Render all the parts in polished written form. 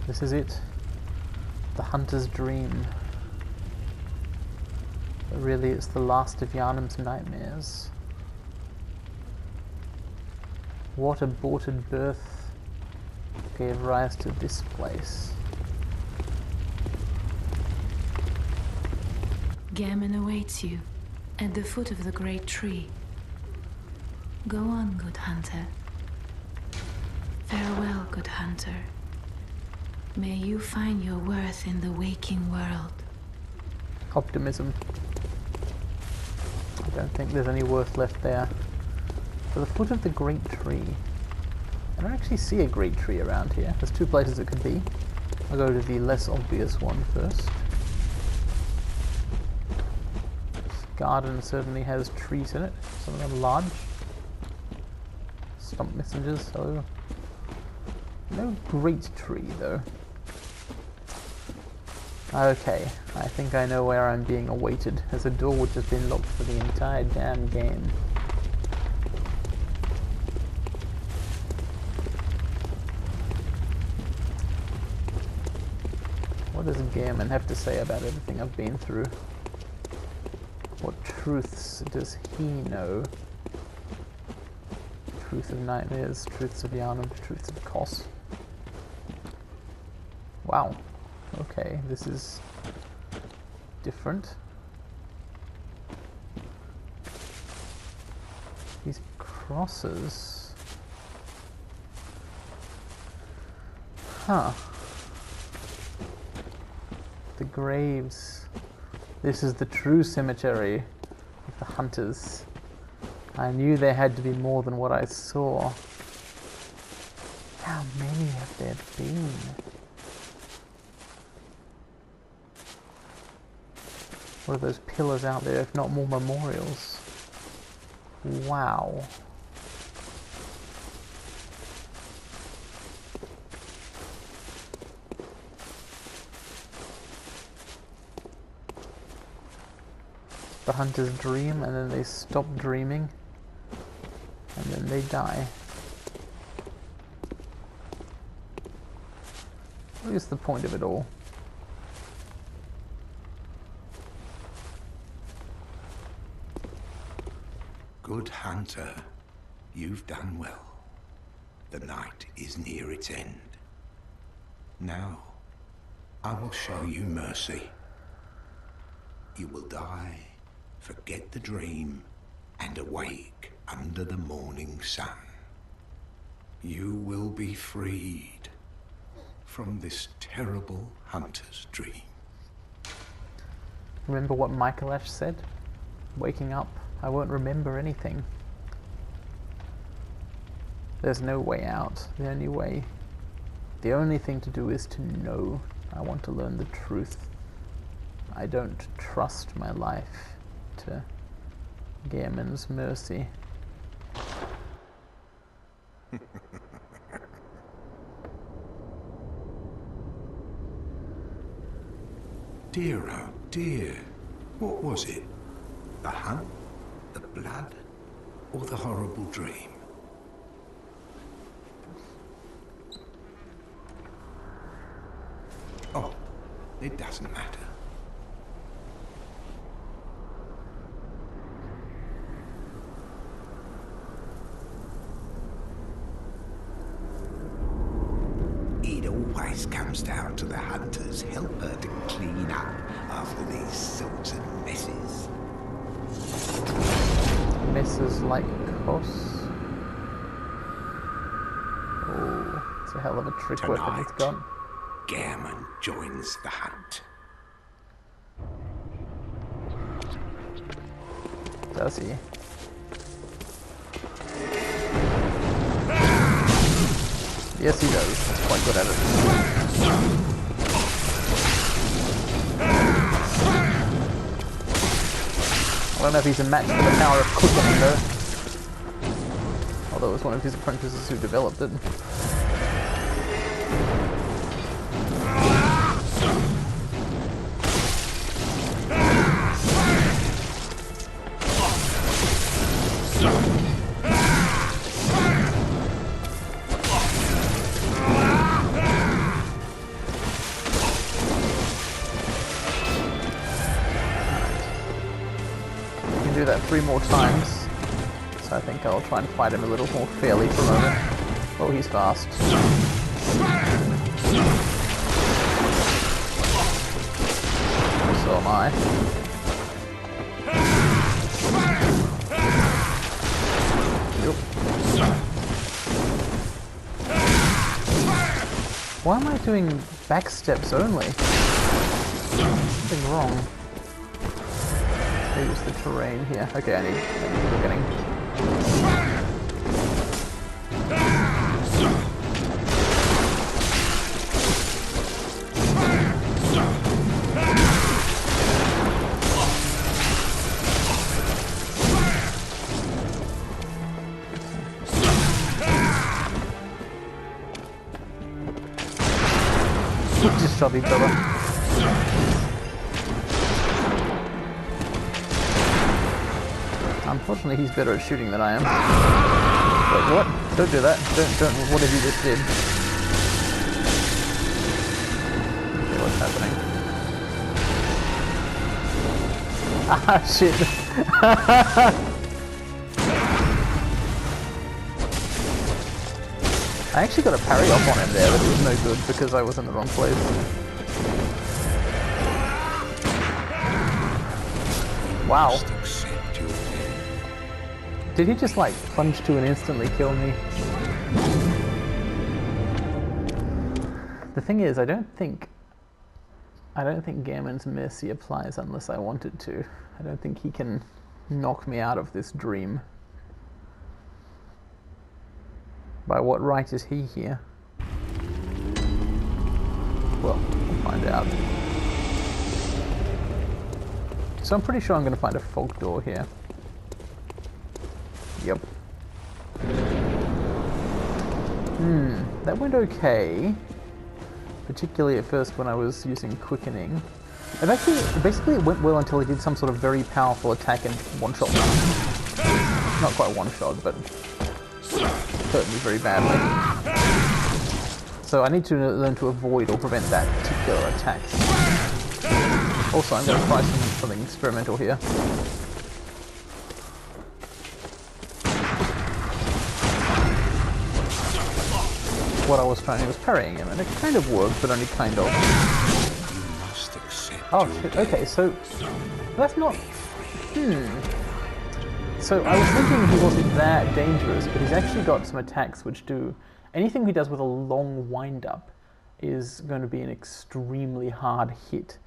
This is it. The hunter's dream. But really it's the last of Yharnam's nightmares. What aborted birth gave rise to this place? Gammon awaits you at the foot of the great tree. Go on, good hunter. Farewell, good hunter. May you find your worth in the waking world. Optimism. I don't think there's any worth left there. For the foot of the great tree. I don't actually see a great tree around here. There's two places it could be. I'll go to the less obvious one first. This garden certainly has trees in it. Some of them large. Stump messengers, so no great tree though. Okay, I think I know where I'm being awaited, as a door which has been locked for the entire damn game. What does Gammon have to say about everything I've been through? What truths does he know? Truth of nightmares, truths of Yharnam, truths of Kos. Wow. Okay, this is different. These crosses. Huh. The graves. This is the true cemetery of the hunters. I knew there had to be more than what I saw. How many have there been? What are those pillars out there, if not more memorials? Wow. The hunters dream, and then they stop dreaming, and then they die. What is the point of it all? Good hunter, you've done well. The night is near its end. Now, I will show you mercy. You will die, forget the dream, and awake under the morning sun. You will be freed from this terrible hunter's dream. Remember what Michaelash said? Waking up, I won't remember anything. There's no way out. The only thing to do is to know. I want to learn the truth. I don't trust my life to Gammon's mercy. Dear, oh dear. What was it? The hunt? The blood? Or the horrible dream? Oh, it doesn't matter. It always comes down to the hunter's helper to clean up after these sorts of messes. Messes like Kos. Oh, it's a hell of a trick weapon it's got. Gammon joins the hunt. Does he? Yes, he does. He's quite good at it. I don't know if he's a match for the power of cooking, though. Although it was one of his apprentices who developed it. 3 more times. So I think I'll try and fight him a little more fairly for a moment. Oh, he's fast. So am I. Yep. Why am I doing back steps only? Something wrong. Maybe it's the terrain here. Okay, I need beginning. Just shove each other. Unfortunately, he's better at shooting than I am. Wait, what? Don't do that. Don't, whatever you just did. Okay, what's happening? Ah, shit. I actually got a parry off on him there, but it was no good because I was in the wrong place. Wow. Did he just like plunge to and instantly kill me? The thing is, I don't think Gammon's mercy applies unless I want it to. I don't think he can knock me out of this dream. By what right is he here? Well, we'll find out. So I'm pretty sure I'm going to find a fog door here. Yep. That went okay. Particularly at first when I was using quickening. Basically it went well until he did some sort of very powerful attack and one-shot me. Not quite one-shot, but hurt me very badly. So I need to learn to avoid or prevent that particular attack. Also, I'm going to try something experimental here. What I was trying to do was parrying him, and it kind of worked, but only kind of. Oh shit, okay, so that's not... So I was thinking he wasn't that dangerous, but he's actually got some attacks which do... Anything he does with a long wind-up is going to be an extremely hard hit.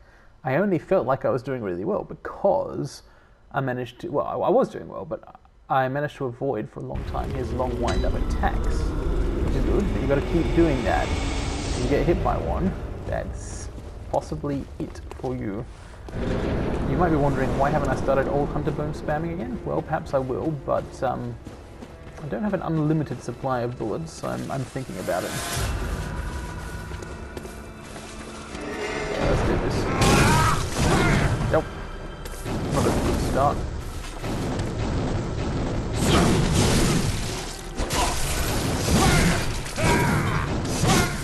I only felt like I was doing really well because I managed to... Well, I was doing well, but I managed to avoid for a long time his long wind-up attacks. Which is good, but you've got to keep doing that. If you get hit by one, that's possibly it for you. You might be wondering, why haven't I started old Hunter Bone spamming again? Well, perhaps I will, but I don't have an unlimited supply of bullets, so I'm thinking about it. Yeah, let's do this. Nope. Not a good start.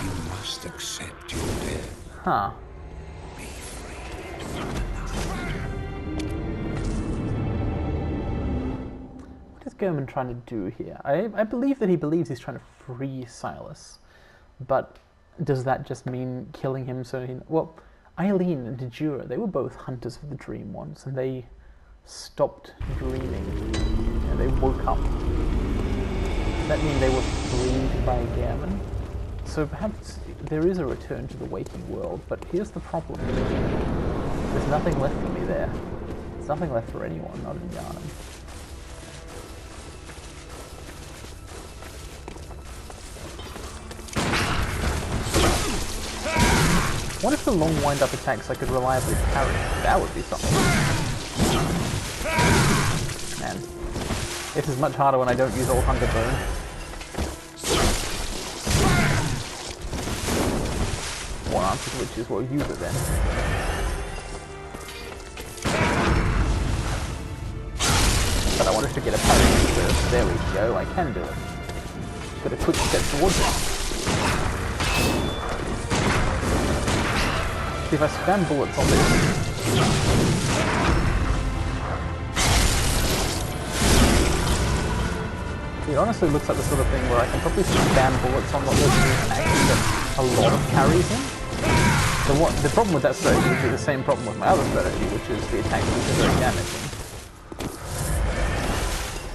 You must accept your death. Huh. What is German trying to do here? I believe that he believes he's trying to free Silas, but does that just mean killing him so he... Well, Eileen and Dejura, they were both hunters of the dream once, and they stopped dreaming, and they woke up. Does that mean they were freed by Gammon? So perhaps there is a return to the waking world, but here's the problem. There's nothing left for me there. There's nothing left for anyone, not in Yarnum. What if the long wind-up attacks I could reliably parry? That would be something. Man, this is much harder when I don't use Old Hunter Bone. One answer to which is, well, use it then. But I wanted to get a parry first. There we go, I can do it. Got a quick step towards it. If I spam bullets on this... It honestly looks like the sort of thing where I can probably spam bullets on what looks and actually get a lot of carries in. The problem with that strategy would be the same problem with my other strategy, which is the attacks which are very damaging.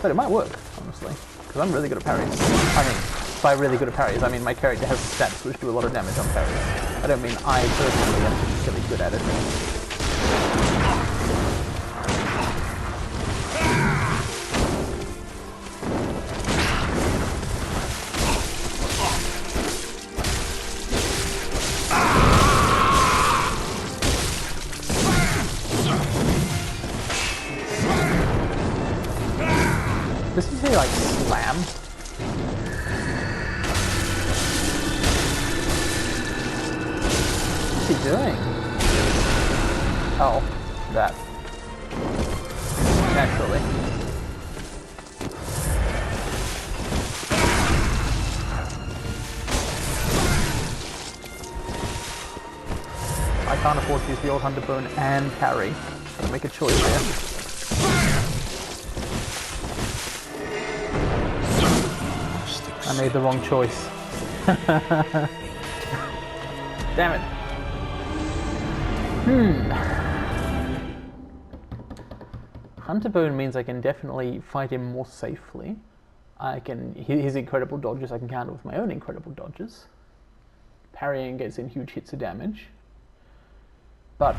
But it might work, honestly, because I'm really good at parries. I mean, by really good at parries, I mean my character has stats which do a lot of damage on parries. I don't mean I personally am particularly good at it. Does he say like slam? What's he doing? Oh, that. Naturally. I can't afford to use the old Hunter Bone and parry. Gotta make a choice here. I made the wrong choice. Damn it. Hunter Bone means I can definitely fight him more safely. His incredible dodges I can counter with my own incredible dodges. Parrying gets in huge hits of damage. But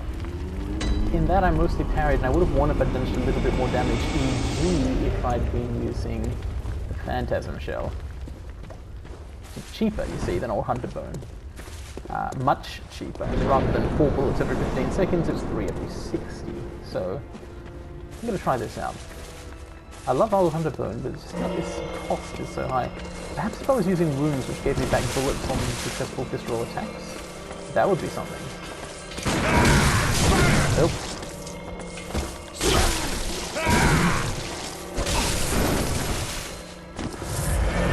in that I mostly parried, and I would have won if I'd done just a little bit more damage, e.g. if I'd been using the Phantasm Shell. It's cheaper, you see, than old Hunter Bone. Much cheaper. I mean, rather than 4 bullets every 15 seconds, it's 3 every 60. So, I'm going to try this out. I love old Hunter Bone, but it's just that this cost is so high. Perhaps if I was using runes which gave me back bullets on successful fist roll attacks, that would be something. Nope.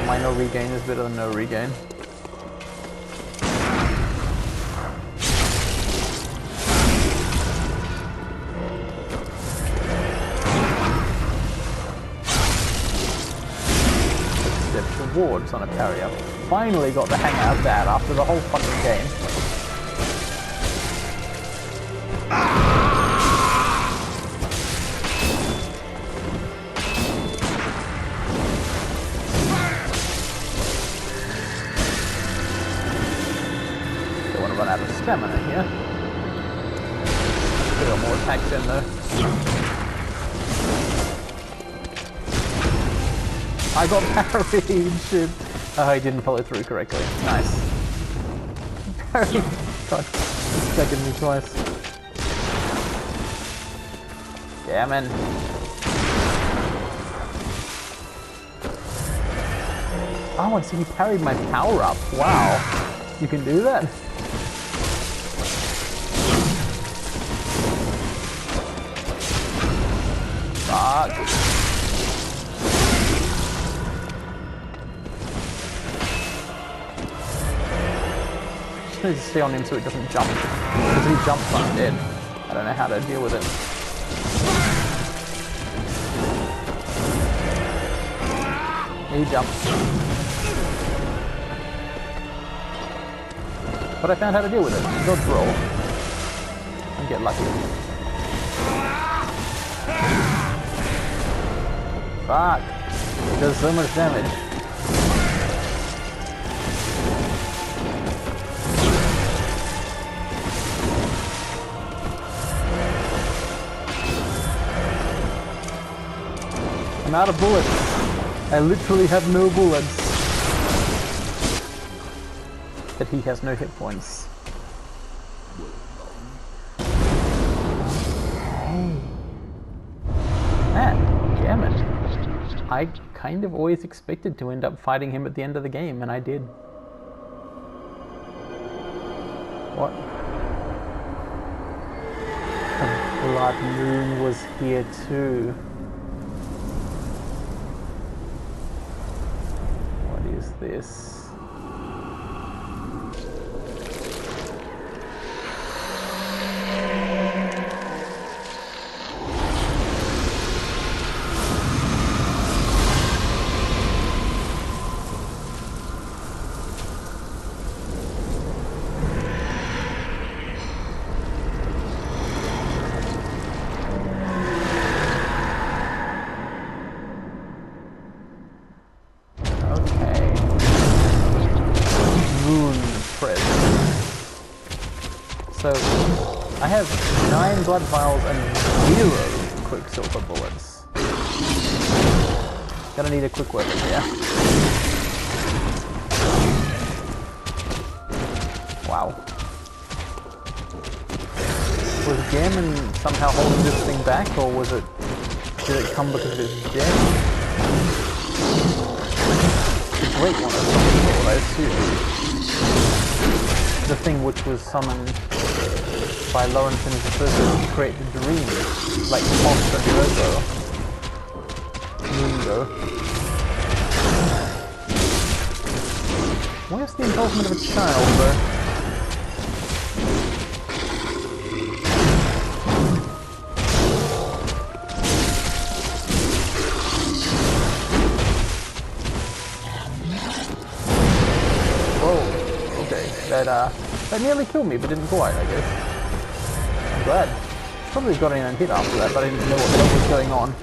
My no regain is better than no regain. Except rewards on a parry. I've finally got the hang out of that after the whole fucking game. Out of stamina here. Still got more attacks in though. I got parried, shit. Oh, I didn't follow through correctly. Nice. Parried. God, it's taken me twice. Damn it. Oh, I see he parried my power up. Wow. You can do that? Fuck. Just need to stay on him so it doesn't jump. Because if he jumps, I'm dead. I don't know how to deal with it. He jumps. But I found how to deal with it. Dodge roll. And get lucky. Fuck! It does so much damage. I'm out of bullets. I literally have no bullets. But he has no hit points. Damn it. I kind of always expected to end up fighting him at the end of the game, and I did. What? The Blood Moon was here too. What is this? So, I have 9 blood vials and 0 quicksilver bullets. Gonna need a quick weapon here. Wow. Was Gammon somehow holding this thing back, or was it... did it come because of his death? The Great One of some sort, I assume. The thing which was summoned by Lawrence and his associates to create the dream, like Moss and Mungo. Where's the involvement of a child, though? Whoa, okay, that nearly killed me, but didn't quite, I guess. I'm glad. Probably got in and hit after that, but I didn't know what the hell was going on.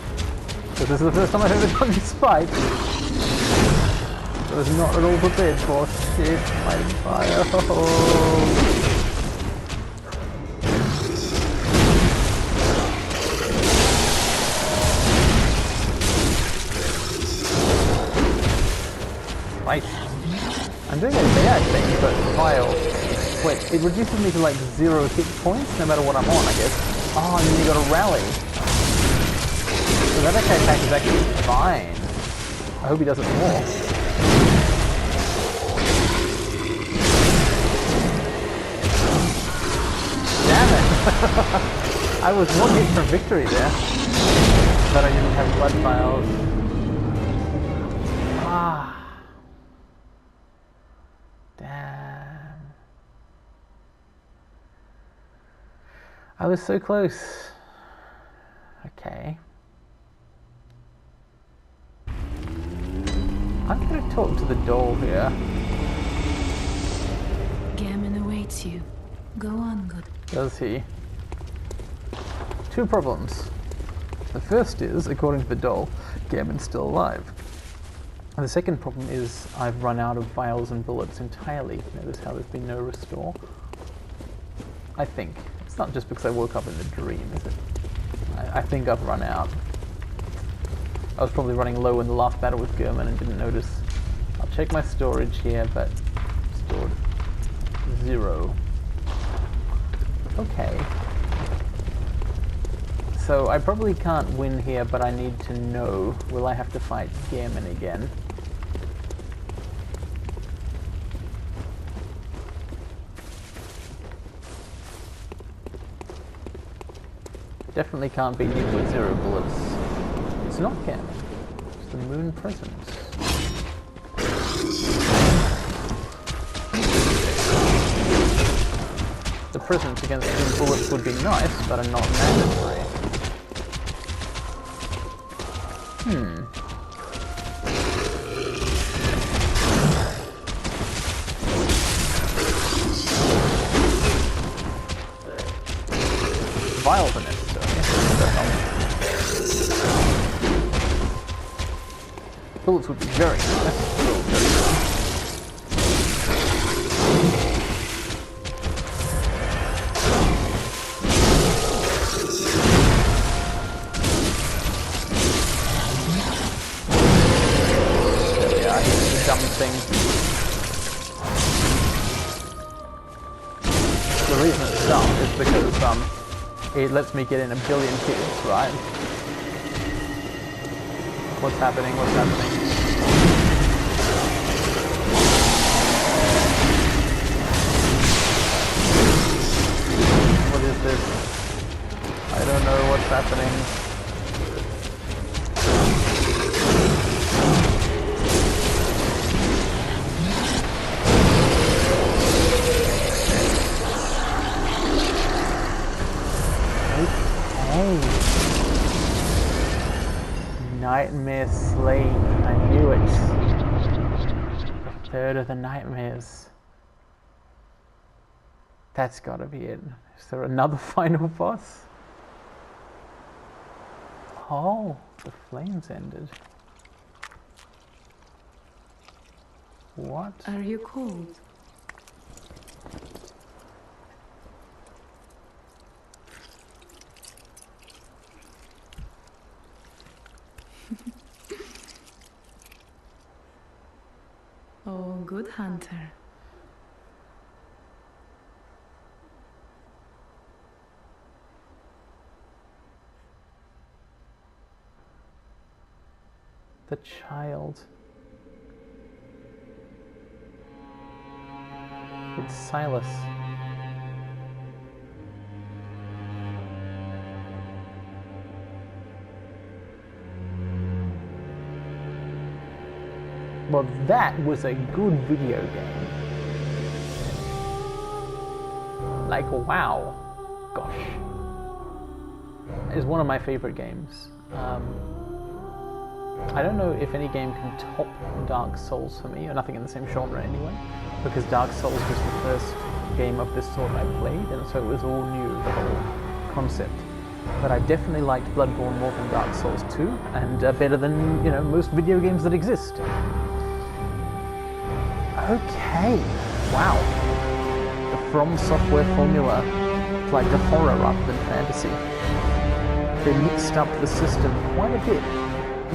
Because this is the first time I've ever done this fight. I was not at all prepared for. Shit, my fire. Right. I'm doing okay, I think, but file. Wait, it reduces me to like 0 hit points no matter what I'm on, I guess. Oh, and then you gotta rally. So that attack is actually fine. I hope he does it more. Damn it! I was 1 hit from victory there. But I didn't have blood vials. Ah. Damn. I was so close. Okay. I'm gonna talk to the doll here. Gammon awaits you. Go on, good. Does he? 2 problems. The first is, according to the doll, Gammon's still alive. And the second problem is I've run out of vials and bullets entirely. Notice how there's been no restore? I think. It's not just because I woke up in the dream, is it? I think I've run out. I was probably running low in the last battle with Gurman and didn't notice. I'll check my storage here, but stored 0. Okay. So I probably can't win here, but I need to know, will I have to fight Gammon again? Definitely can't beat him with 0 bullets. It's not Gammon. It's the Moon Presence. The presence against whom bullets would be nice, but are not mandatory. Vials are necessary. Bullets would be very nice. Thing. The reason it's dumb is because it lets me get in 1 billion kills, right? What's happening? What's happening? What is this? I don't know what's happening. Nightmare slain. I knew it. A third of the nightmares. That's gotta be it. Is there another final boss? Oh, the flames ended. What? Are you cold? good hunter. The child. It's Silas. Well, that was a good video game. Like, wow. Gosh. It's one of my favorite games. I don't know if any game can top Dark Souls for me, or nothing in the same genre anyway, because Dark Souls was the first game of this sort I played, and so it was all new, the whole concept. But I definitely liked Bloodborne more than Dark Souls 2, and better than, you know, most video games that exist. Okay, wow. The From Software formula applied to horror rather than fantasy. They mixed up the system quite a bit.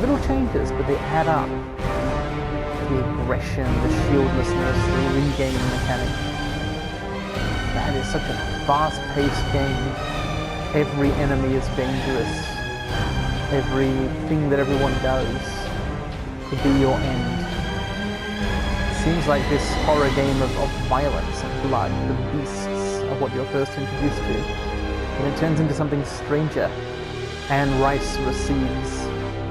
Little changes, but they add up. The aggression, the shieldlessness, the regain mechanic. That is such a fast-paced game. Every enemy is dangerous. Everything that everyone does could be your end. It seems like this horror game of violence and blood, the beasts, are what you're first introduced to. And it turns into something stranger. Anne Rice recedes.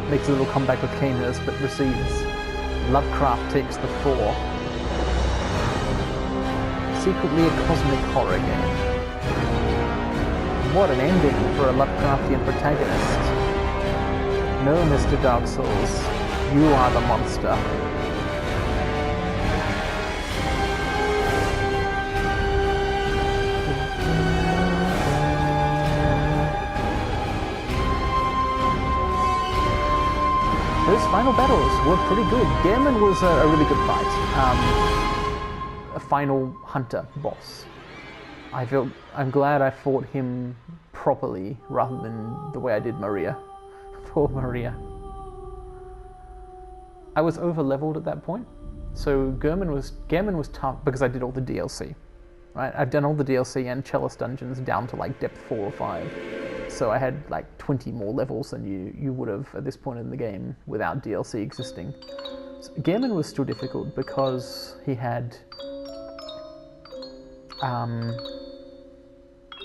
Makes a little comeback with Caners, but recedes. Lovecraft takes the fore. Secretly a cosmic horror game. What an ending for a Lovecraftian protagonist. No, Mr. Dark Souls, you are the monster. Those final battles were pretty good. Gehrman was a really good fight. A final hunter boss. I'm glad I fought him properly rather than the way I did Maria. Poor Maria. I was over leveled at that point, so Gehrman was tough because I did all the DLC. Right, I've done all the DLC and Chalice dungeons down to like depth 4 or 5. So I had like 20 more levels than you would have at this point in the game without DLC existing. So Gehrman was still difficult because he had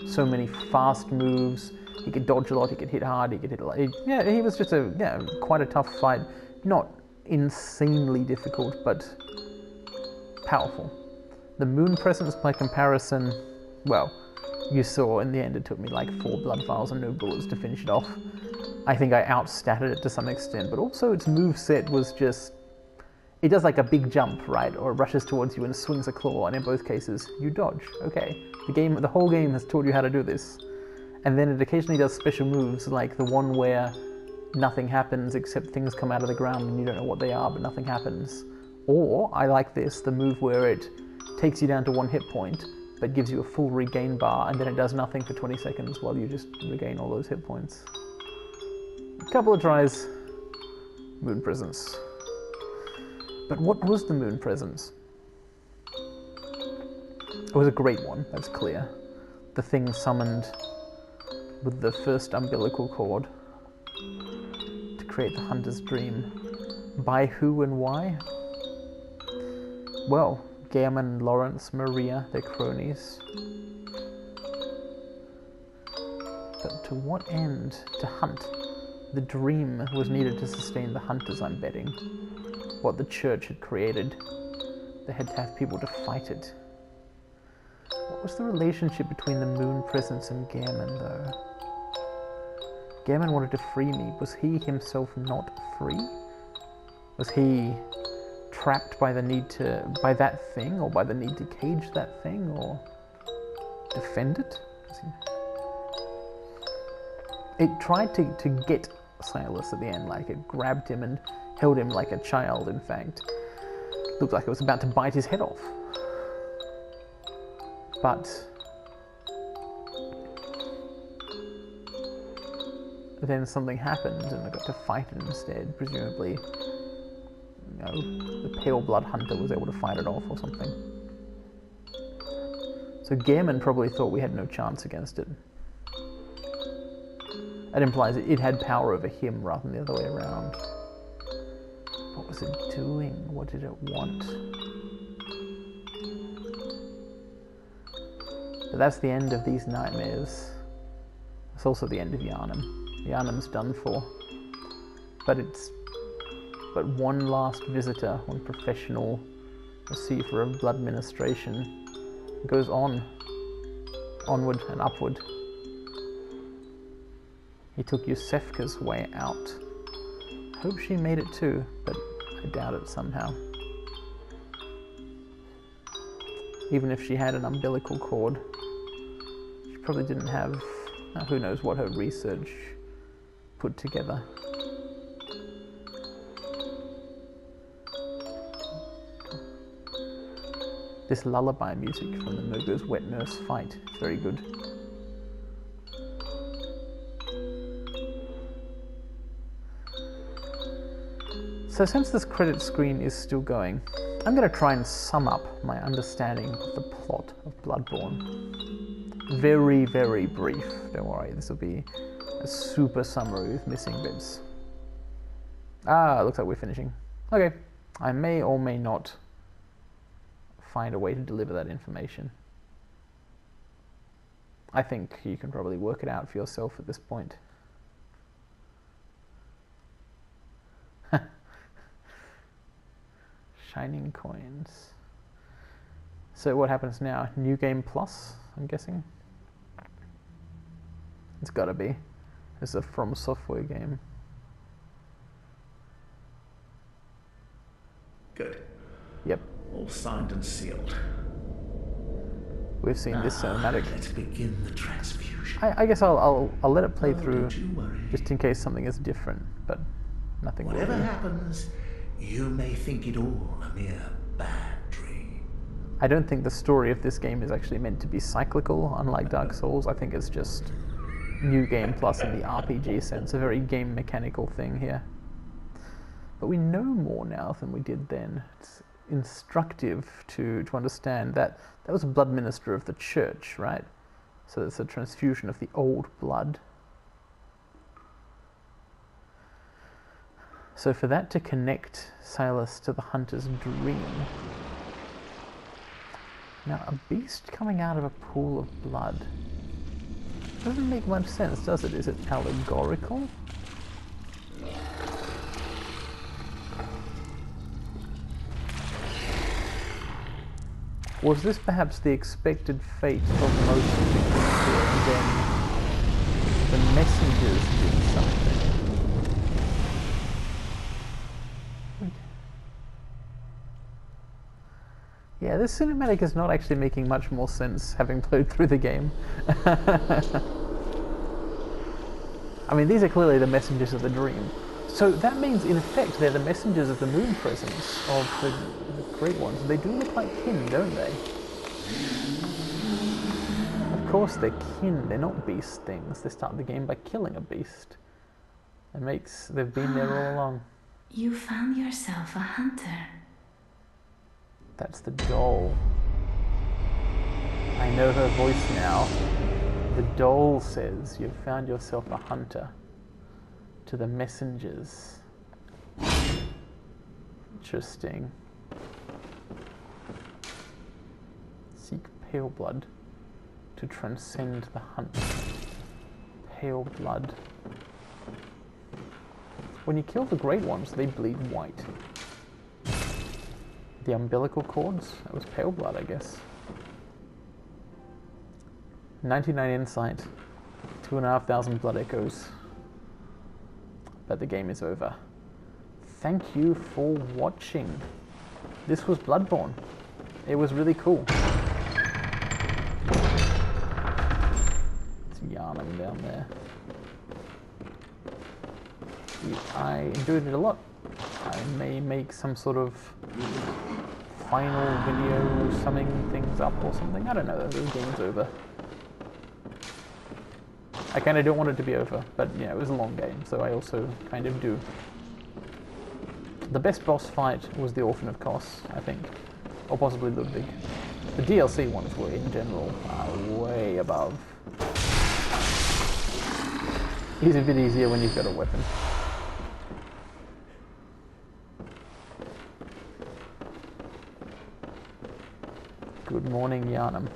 so many fast moves. He could dodge a lot, he could hit hard, he could hit a lot. He was just quite a tough fight. Not insanely difficult, but powerful. The Moon Presence, by comparison, well, you saw in the end it took me like 4 blood vials and no bullets to finish it off. I think I outstatted it to some extent, but also its moveset was just... It does like a big jump, right? Or it rushes towards you and swings a claw, and in both cases, you dodge. Okay, the whole game has taught you how to do this. And then it occasionally does special moves, like the one where nothing happens except things come out of the ground and you don't know what they are, but nothing happens. Or, I like this, the move where it takes you down to 1 hit point, but gives you a full regain bar, and then it does nothing for 20 seconds while you just regain all those hit points. A couple of tries. Moon Presence. But what was the Moon Presence? It was a great one, that's clear. The thing summoned with the first umbilical cord to create the Hunter's Dream. By who and why? Well, Gehrman, Lawrence, Maria, their cronies. But to what end? To hunt. The dream was needed to sustain the hunters, I'm betting. What the church had created. They had to have people to fight it. What was the relationship between the Moon Presence and Gehrman, though? Gehrman wanted to free me. Was he himself not free? Was he trapped by the need by that thing, or by the need to cage that thing, or defend it? It tried to get Silas at the end, like it grabbed him and held him like a child, in fact. Looked like it was about to bite his head off. But then something happened and I got to fight it instead, presumably. know, the Pale Blood Hunter was able to fight it off or something. So Gehrman probably thought we had no chance against it. That implies it had power over him rather than the other way around. What was it doing? What did it want? But that's the end of these nightmares. It's also the end of Yharnam. Yharnam's done for. But it's but one last visitor, one professional receiver of blood ministration goes on, onward and upward. He took Yusefka's way out. I hope she made it too, but I doubt it somehow. Even if she had an umbilical cord, she probably didn't have, who knows what her research put together. This lullaby music from the Murgo's Wet Nurse fight is very good. So since this credit screen is still going, I'm going to try and sum up my understanding of the plot of Bloodborne. Very, very brief. Don't worry, this will be a super summary with missing bits. Ah, looks like we're finishing. Okay, I may or may not find a way to deliver that information. I think you can probably work it out for yourself at this point. Shining coins. So what happens now? New Game Plus, I'm guessing? It's gotta be. It's a From Software game. Good. Yep. All signed and sealed. We've seen this cinematic. Let's begin the transfusion. I guess I'll let it play through Don't you worry. just in case something is different, but nothing will Whatever be. happens, you may think it all a mere bad dream. I don't think the story of this game is actually meant to be cyclical, unlike Dark Souls. I think it's just New Game Plus in the RPG sense, a very game mechanical thing here. But we know more now than we did then. It's instructive to understand that that was a blood minister of the church, right? So it's a transfusion of the old blood. So for that to connect Silas to the hunter's dream. Now, a beast coming out of a pool of blood doesn't make much sense, does it? Is it allegorical? Was this perhaps the expected fate of most victims here, and then the messengers did something? Yeah, this cinematic is not actually making much more sense having played through the game. I mean, these are clearly the messengers of the dream. So that means, in effect, they're the messengers of the moon presence, of the great ones. They do look like kin, don't they? Of course they're kin, they're not beast things. They start the game by killing a beast. They've been there all along. You found yourself a hunter. That's the doll. I know her voice now. The doll says, "You've found yourself a hunter." To the messengers. Interesting. Seek pale blood to transcend the hunt. Pale blood. When you kill the great ones, they bleed white. The umbilical cords? That was pale blood, I guess. 99 insight. 2,500 blood echoes. But the game is over. Thank you for watching. This was Bloodborne. It was really cool. It's Yharnam down there. I enjoyed it a lot. I may make some sort of final video summing things up or something. I don't know, the game's over. I kind of don't want it to be over, but yeah, it was a long game, so I also kind of do. The best boss fight was the Orphan of Kos, I think. Or possibly Ludwig. The DLC ones were, in general, way above. It's a bit easier when you've got a weapon. Good morning, Yarnum.